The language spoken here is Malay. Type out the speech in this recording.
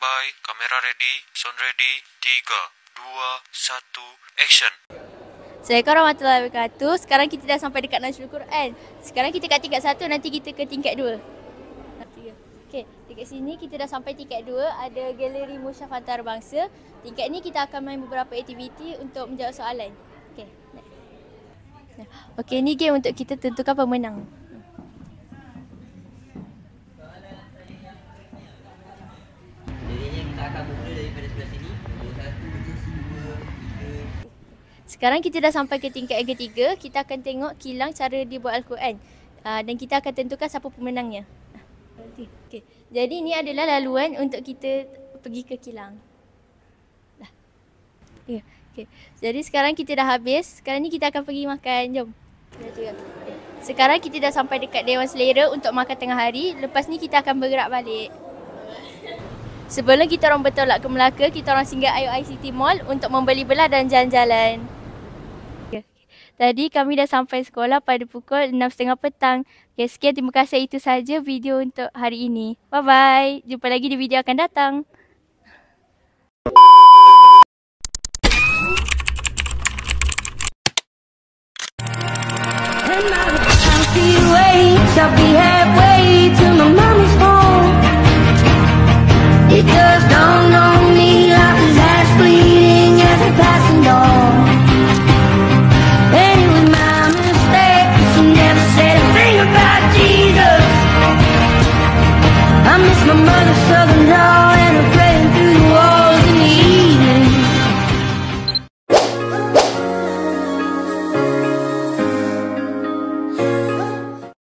Standby, kamera ready, sound ready, 3, 2, 1, action. Assalamualaikum warahmatullahi wabarakatuh. Sekarang kita dah sampai dekat Najmul Quran. Sekarang kita kat tingkat 1, nanti kita ke tingkat 2. Okey, dekat sini kita dah sampai tingkat 2. Ada galeri musyaf antarabangsa. Tingkat ni kita akan main beberapa aktiviti untuk menjawab soalan. Okey. Okey, ni game untuk kita tentukan pemenang. Jadinya kita akan bermula daripada sebelah sini. 1, 2, 3. Sekarang kita dah sampai ke tingkat yang ketiga. Kita akan tengok kilang cara dia buat Al-Quran. Dan kita akan tentukan siapa pemenangnya. Okay. Jadi ni adalah laluan untuk kita pergi ke kilang. Okay. Jadi sekarang kita dah habis. Sekarang ni kita akan pergi makan. Jom. Sekarang kita dah sampai dekat Dewan Selera untuk makan tengah hari. Lepas ni kita akan bergerak balik. Sebelum kita orang bertolak ke Melaka, kita orang singgah IOI Mall untuk membeli belah dan jalan-jalan. Tadi kami dah sampai sekolah pada pukul 6.30 petang. Okay, sekian, terima kasih. Itu sahaja video untuk hari ini. Bye-bye. Jumpa lagi di video akan datang.